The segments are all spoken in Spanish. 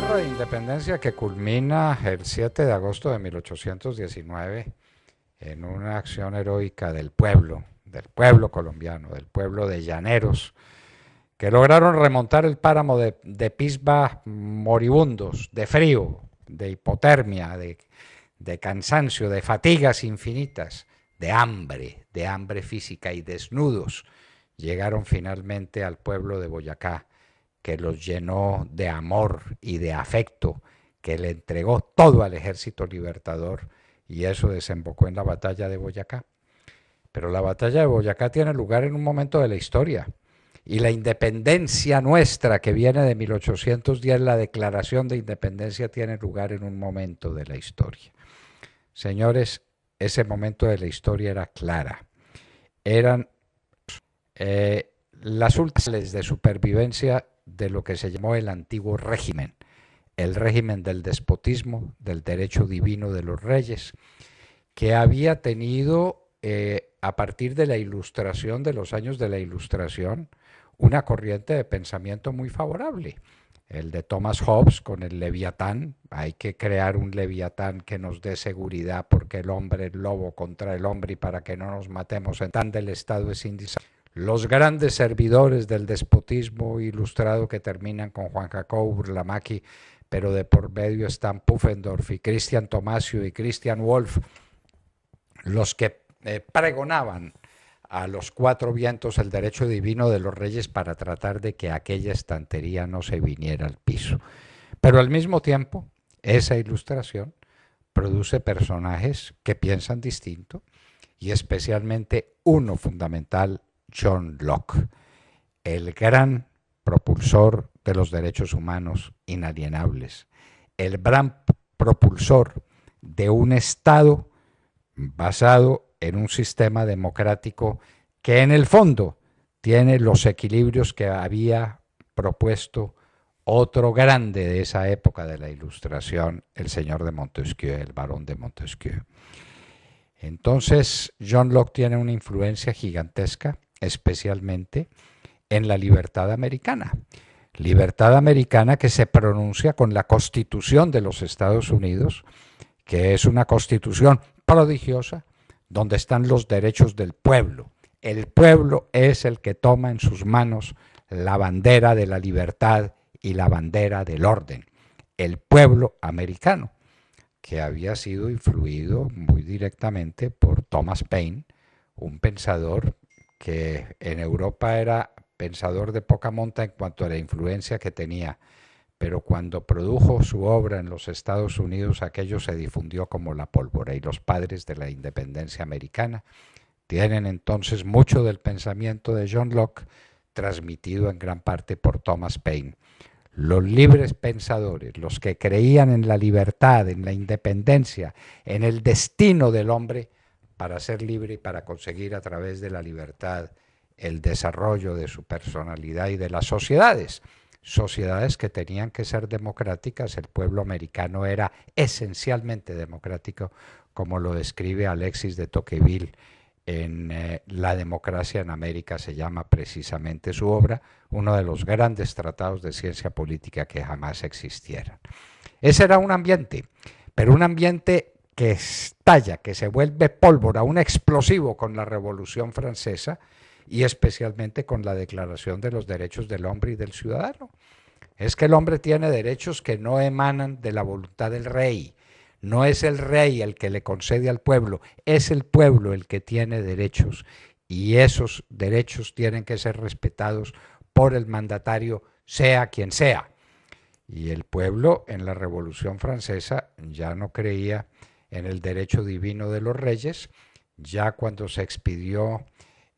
guerra de independencia que culmina el 7 de agosto de 1819 en una acción heroica del pueblo colombiano, del pueblo de llaneros, que lograron remontar el páramo de Pisba moribundos, de frío, de hipotermia, de cansancio, de fatigas infinitas, de hambre física y desnudos, llegaron finalmente al pueblo de Boyacá, que los llenó de amor y de afecto, que le entregó todo al ejército libertador, y eso desembocó en la batalla de Boyacá. Pero la batalla de Boyacá tiene lugar en un momento de la historia, y la independencia nuestra, que viene de 1810, la declaración de independencia, tiene lugar en un momento de la historia. Señores, ese momento de la historia era clara. Eran las últimas de supervivencia de lo que se llamó el antiguo régimen, el régimen del despotismo, del derecho divino de los reyes, que había tenido, a partir de la Ilustración, de los años de la Ilustración, una corriente de pensamiento muy favorable. El de Thomas Hobbes con el Leviatán. Hay que crear un Leviatán que nos dé seguridad, porque el hombre es lobo contra el hombre, y para que no nos matemos en tan del Estado es indispensable. Los grandes servidores del despotismo ilustrado, que terminan con Juan Jacobo Burlamaqui, pero de por medio están Pufendorf y Christian Tomasio y Christian Wolff, los que pregonaban a los cuatro vientos el derecho divino de los reyes para tratar de que aquella estantería no se viniera al piso. Pero al mismo tiempo, esa ilustración produce personajes que piensan distinto, y especialmente uno fundamental, John Locke, el gran propulsor de los derechos humanos inalienables, el gran propulsor de un Estado basado en un sistema democrático que en el fondo tiene los equilibrios que había propuesto otro grande de esa época de la Ilustración, el señor de Montesquieu, el barón de Montesquieu. Entonces, John Locke tiene una influencia gigantesca, especialmente en la libertad americana. Libertad americana que se pronuncia con la Constitución de los Estados Unidos, que es una constitución prodigiosa, donde están los derechos del pueblo. El pueblo es el que toma en sus manos la bandera de la libertad y la bandera del orden. El pueblo americano, que había sido influido muy directamente por Thomas Paine, un pensador que en Europa era pensador de poca monta en cuanto a la influencia que tenía, pero cuando produjo su obra en los Estados Unidos, aquello se difundió como la pólvora, y los padres de la independencia americana tienen entonces mucho del pensamiento de John Locke, transmitido en gran parte por Thomas Paine. Los libres pensadores, los que creían en la libertad, en la independencia, en el destino del hombre para ser libre y para conseguir a través de la libertad el desarrollo de su personalidad y de las sociedades. Sociedades que tenían que ser democráticas. El pueblo americano era esencialmente democrático, como lo describe Alexis de Tocqueville en La democracia en América, se llama precisamente su obra, uno de los grandes tratados de ciencia política que jamás existieran. Ese era un ambiente, pero un ambiente que estalla, que se vuelve pólvora, un explosivo con la Revolución Francesa, y especialmente con la Declaración de los Derechos del Hombre y del Ciudadano. Es que el hombre tiene derechos que no emanan de la voluntad del rey. No es el rey el que le concede al pueblo, es el pueblo el que tiene derechos, y esos derechos tienen que ser respetados por el mandatario, sea quien sea. Y el pueblo en la Revolución Francesa ya no creía en el derecho divino de los reyes. Ya cuando se expidió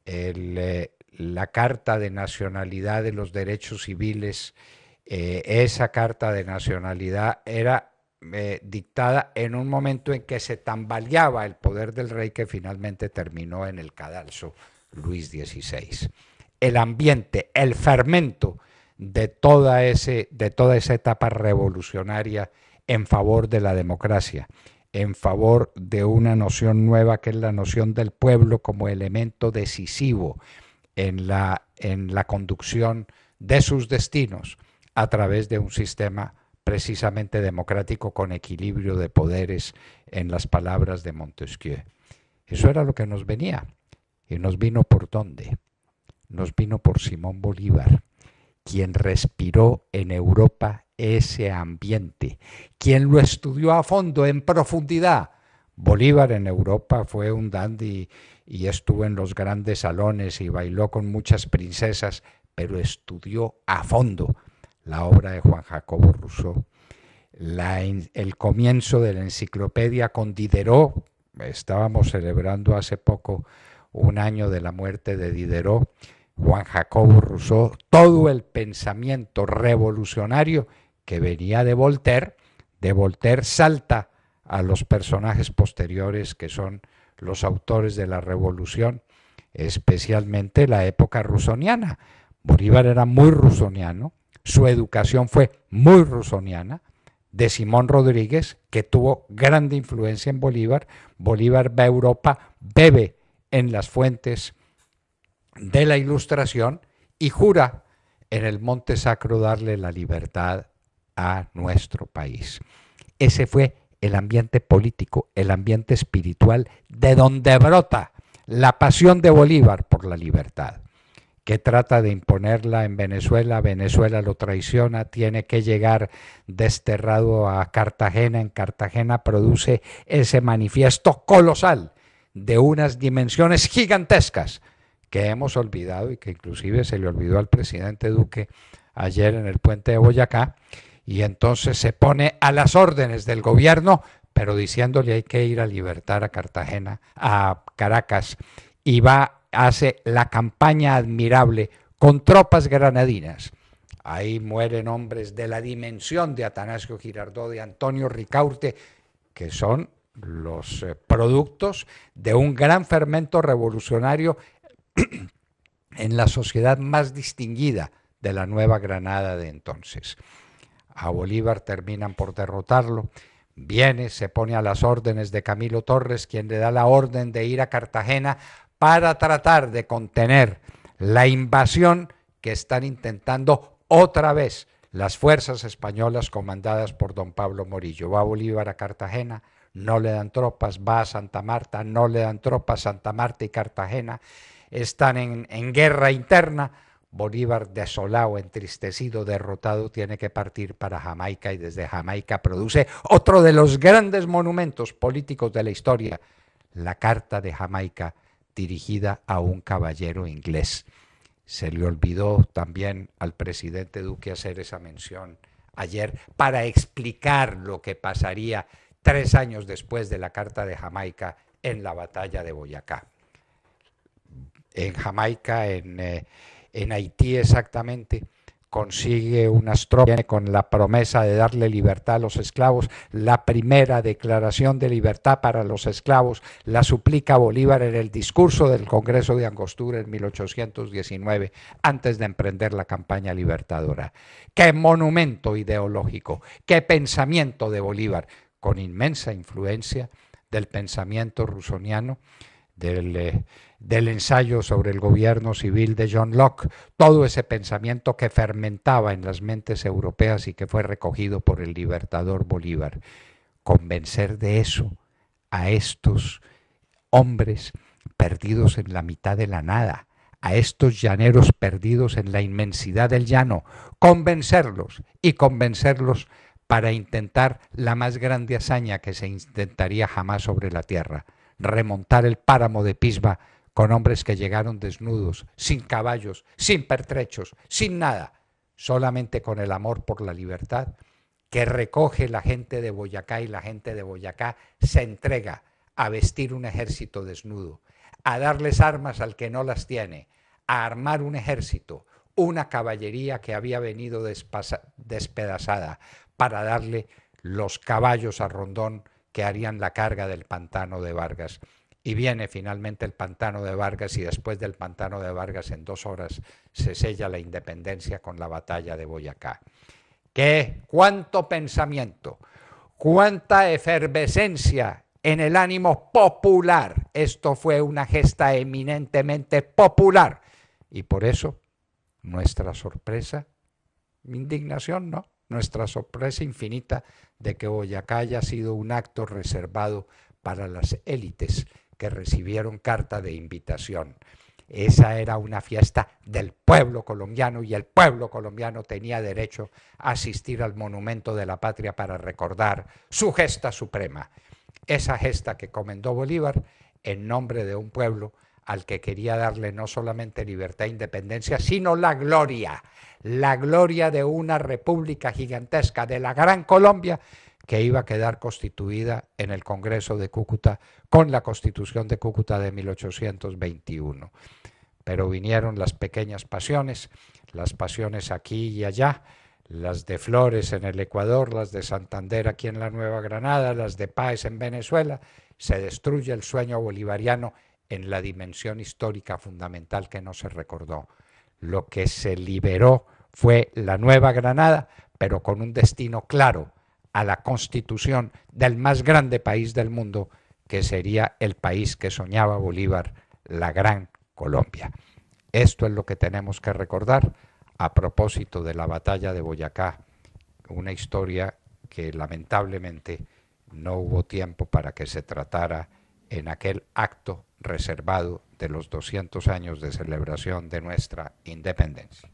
la Carta de Nacionalidad de los Derechos Civiles, esa Carta de Nacionalidad era dictada en un momento en que se tambaleaba el poder del rey, que finalmente terminó en el cadalso Luis XVI. El ambiente, el fermento de toda esa etapa revolucionaria en favor de la democracia, en favor de una noción nueva, que es la noción del pueblo como elemento decisivo en la conducción de sus destinos a través de un sistema precisamente democrático con equilibrio de poderes, en las palabras de Montesquieu. Eso era lo que nos venía. ¿Y nos vino por dónde? Nos vino por Simón Bolívar, quien respiró en Europa ese ambiente, quien lo estudió a fondo, en profundidad. Bolívar en Europa fue un dandy y estuvo en los grandes salones y bailó con muchas princesas, pero estudió a fondo la obra de Juan Jacobo Rousseau, el comienzo de la enciclopedia con Diderot. Estábamos celebrando hace poco un año de la muerte de Diderot. Juan Jacobo Rousseau, todo el pensamiento revolucionario que venía de Voltaire salta a los personajes posteriores que son los autores de la revolución, especialmente la época rusoniana. Bolívar era muy rusoniano, su educación fue muy rusoniana, de Simón Rodríguez, que tuvo grande influencia en Bolívar. Bolívar va a Europa, bebe en las fuentes de la Ilustración y jura en el Monte Sacro darle la libertad a nuestro país. Ese fue el ambiente político, el ambiente espiritual de donde brota la pasión de Bolívar por la libertad, que trata de imponerla en Venezuela. Venezuela lo traiciona, tiene que llegar desterrado a Cartagena. En Cartagena produce ese manifiesto colosal de unas dimensiones gigantescas que hemos olvidado y que inclusive se le olvidó al presidente Duque ayer en el puente de Boyacá, y entonces se pone a las órdenes del gobierno, pero diciéndole hay que ir a libertar a Cartagena, a Caracas, y hace la campaña admirable con tropas granadinas. Ahí mueren hombres de la dimensión de Atanasio Girardot, de Antonio Ricaurte, que son los productos de un gran fermento revolucionario en la sociedad más distinguida de la Nueva Granada de entonces. A Bolívar terminan por derrotarlo, viene, se pone a las órdenes de Camilo Torres, quien le da la orden de ir a Cartagena para tratar de contener la invasión que están intentando otra vez las fuerzas españolas comandadas por don Pablo Morillo. Va Bolívar a Cartagena, no le dan tropas, va a Santa Marta, no le dan tropas. Santa Marta y Cartagena están en guerra interna. Bolívar, desolado, entristecido, derrotado, tiene que partir para Jamaica, y desde Jamaica produce otro de los grandes monumentos políticos de la historia, la Carta de Jamaica, dirigida a un caballero inglés. Se le olvidó también al presidente Duque hacer esa mención ayer para explicar lo que pasaría 3 años después de la Carta de Jamaica en la batalla de Boyacá. En Jamaica, en Haití exactamente, consigue unas tropas con la promesa de darle libertad a los esclavos. La primera declaración de libertad para los esclavos la suplica Bolívar en el discurso del Congreso de Angostura en 1819, antes de emprender la campaña libertadora. ¡Qué monumento ideológico! ¡Qué pensamiento de Bolívar! Con inmensa influencia del pensamiento rusoniano, del ensayo sobre el gobierno civil de John Locke, todo ese pensamiento que fermentaba en las mentes europeas y que fue recogido por el libertador Bolívar. Convencer de eso a estos hombres perdidos en la mitad de la nada, a estos llaneros perdidos en la inmensidad del llano, convencerlos para intentar la más grande hazaña que se intentaría jamás sobre la tierra: remontar el páramo de Pisba con hombres que llegaron desnudos, sin caballos, sin pertrechos, sin nada, solamente con el amor por la libertad que recoge la gente de Boyacá, y la gente de Boyacá se entrega a vestir un ejército desnudo, a darles armas al que no las tiene, a armar un ejército, una caballería que había venido despedazada, para darle los caballos a Rondón que harían la carga del pantano de Vargas. Y viene finalmente el pantano de Vargas, y después del pantano de Vargas en 2 horas se sella la independencia con la batalla de Boyacá. ¡Cuánto pensamiento! ¡Cuánta efervescencia en el ánimo popular! Esto fue una gesta eminentemente popular. Y por eso nuestra sorpresa, indignación no, nuestra sorpresa infinita de que Boyacá haya sido un acto reservado para las élites que recibieron carta de invitación. Esa era una fiesta del pueblo colombiano y el pueblo colombiano tenía derecho a asistir al monumento de la patria para recordar su gesta suprema, esa gesta que comendó Bolívar en nombre de un pueblo al que quería darle no solamente libertad e independencia, sino la gloria de una república gigantesca, de la Gran Colombia, que iba a quedar constituida en el Congreso de Cúcuta con la Constitución de Cúcuta de 1821. Pero vinieron las pequeñas pasiones, las pasiones aquí y allá, las de Flores en el Ecuador, las de Santander aquí en la Nueva Granada, las de Páez en Venezuela. Se destruye el sueño bolivariano en la dimensión histórica fundamental que no se recordó. Lo que se liberó fue la Nueva Granada, pero con un destino claro a la constitución del más grande país del mundo, que sería el país que soñaba Bolívar, la Gran Colombia. Esto es lo que tenemos que recordar a propósito de la batalla de Boyacá, una historia que lamentablemente no hubo tiempo para que se tratara en aquel acto reservado de los 200 años de celebración de nuestra independencia.